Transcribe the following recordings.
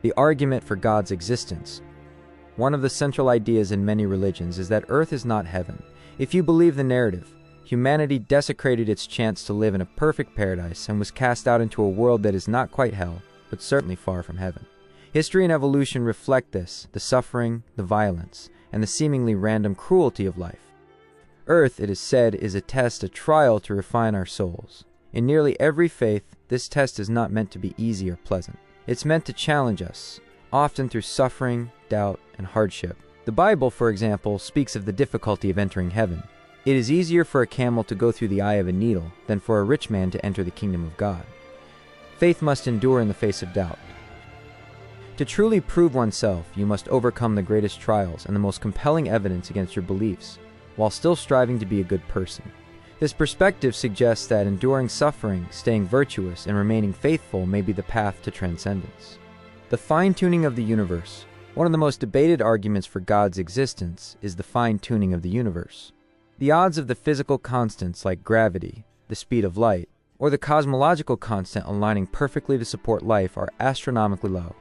The argument for God's existence. One of the central ideas in many religions is that Earth is not heaven. If you believe the narrative, humanity desecrated its chance to live in a perfect paradise and was cast out into a world that is not quite hell, but certainly far from heaven. History and evolution reflect this, the suffering, the violence, and the seemingly random cruelty of life. Earth, it is said, is a test, a trial to refine our souls. In nearly every faith, this test is not meant to be easy or pleasant. It's meant to challenge us, often through suffering, doubt, and hardship. The Bible, for example, speaks of the difficulty of entering heaven. It is easier for a camel to go through the eye of a needle than for a rich man to enter the kingdom of God. Faith must endure in the face of doubt. To truly prove oneself, you must overcome the greatest trials and the most compelling evidence against your beliefs, while still striving to be a good person. This perspective suggests that enduring suffering, staying virtuous, and remaining faithful may be the path to transcendence. The fine-tuning of the universe. One of the most debated arguments for God's existence is the fine-tuning of the universe. The odds of the physical constants like gravity, the speed of light, or the cosmological constant aligning perfectly to support life are astronomically low.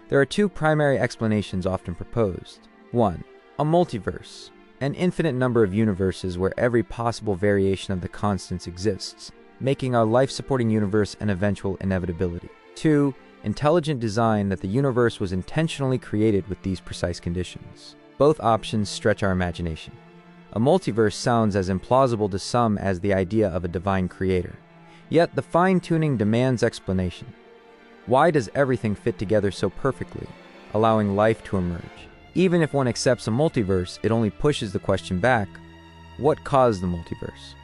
There are two primary explanations often proposed. 1. A multiverse. An infinite number of universes where every possible variation of the constants exists, making our life-supporting universe an eventual inevitability. 2. Intelligent design, that the universe was intentionally created with these precise conditions. Both options stretch our imagination. A multiverse sounds as implausible to some as the idea of a divine creator. Yet the fine-tuning demands explanation. Why does everything fit together so perfectly, allowing life to emerge? Even if one accepts a multiverse, it only pushes the question back, what caused the multiverse?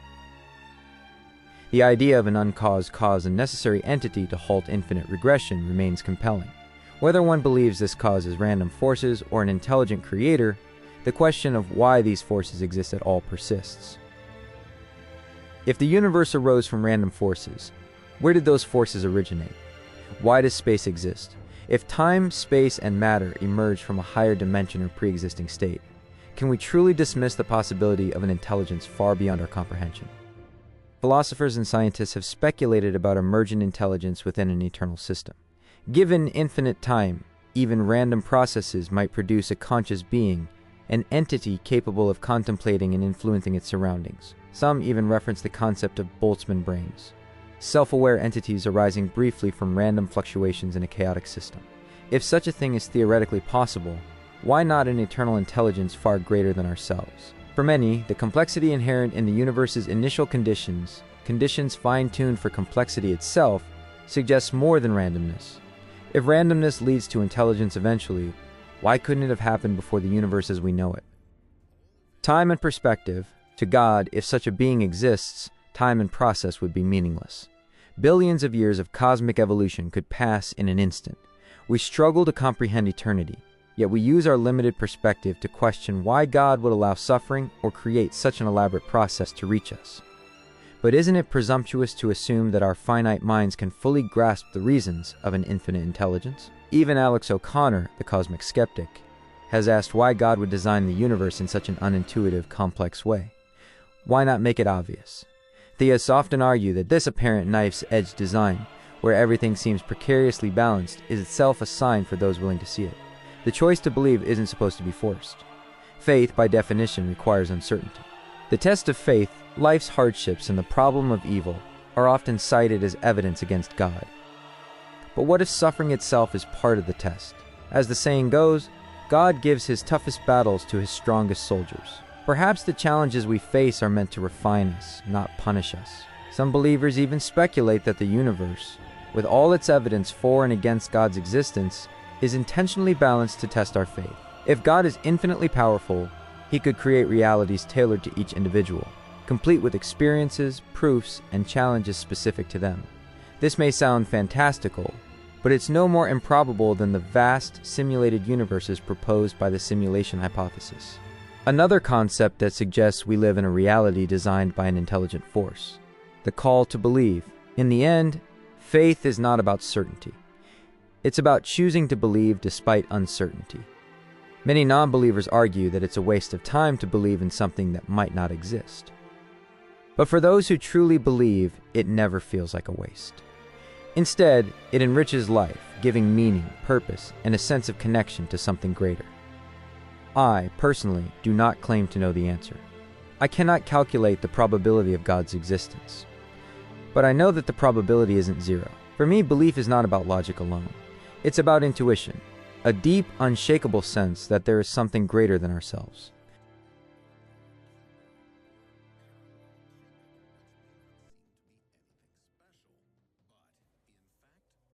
The idea of an uncaused cause and necessary entity to halt infinite regression remains compelling. Whether one believes this cause is random forces or an intelligent creator, the question of why these forces exist at all persists. If the universe arose from random forces, where did those forces originate? Why does space exist? If time, space, and matter emerge from a higher dimension or pre-existing state, can we truly dismiss the possibility of an intelligence far beyond our comprehension? Philosophers and scientists have speculated about emergent intelligence within an eternal system. Given infinite time, even random processes might produce a conscious being, an entity capable of contemplating and influencing its surroundings. Some even reference the concept of Boltzmann brains, self-aware entities arising briefly from random fluctuations in a chaotic system. If such a thing is theoretically possible, why not an eternal intelligence far greater than ourselves? For many, the complexity inherent in the universe's initial conditions fine-tuned for complexity itself, suggests more than randomness. If randomness leads to intelligence eventually, why couldn't it have happened before the universe as we know it? Time and perspective. To God, if such a being exists, time and process would be meaningless. Billions of years of cosmic evolution could pass in an instant. We struggle to comprehend eternity, yet we use our limited perspective to question why God would allow suffering or create such an elaborate process to reach us. But isn't it presumptuous to assume that our finite minds can fully grasp the reasons of an infinite intelligence? Even Alex O'Connor, the cosmic skeptic, has asked why God would design the universe in such an unintuitive, complex way. Why not make it obvious? Theists often argue that this apparent knife's-edge design, where everything seems precariously balanced, is itself a sign for those willing to see it. The choice to believe isn't supposed to be forced. Faith, by definition, requires uncertainty. The test of faith, life's hardships, and the problem of evil are often cited as evidence against God. But what if suffering itself is part of the test? As the saying goes, God gives his toughest battles to his strongest soldiers. Perhaps the challenges we face are meant to refine us, not punish us. Some believers even speculate that the universe, with all its evidence for and against God's existence, is intentionally balanced to test our faith. If God is infinitely powerful, he could create realities tailored to each individual, complete with experiences, proofs, and challenges specific to them. This may sound fantastical, but it's no more improbable than the vast, simulated universes proposed by the simulation hypothesis. Another concept that suggests we live in a reality designed by an intelligent force. The call to believe. In the end, faith is not about certainty. It's about choosing to believe despite uncertainty. Many non-believers argue that it's a waste of time to believe in something that might not exist. But for those who truly believe, it never feels like a waste. Instead, it enriches life, giving meaning, purpose, and a sense of connection to something greater. I, personally, do not claim to know the answer. I cannot calculate the probability of God's existence. But I know that the probability isn't zero. For me, belief is not about logic alone. It's about intuition, a deep, unshakable sense that there is something greater than ourselves.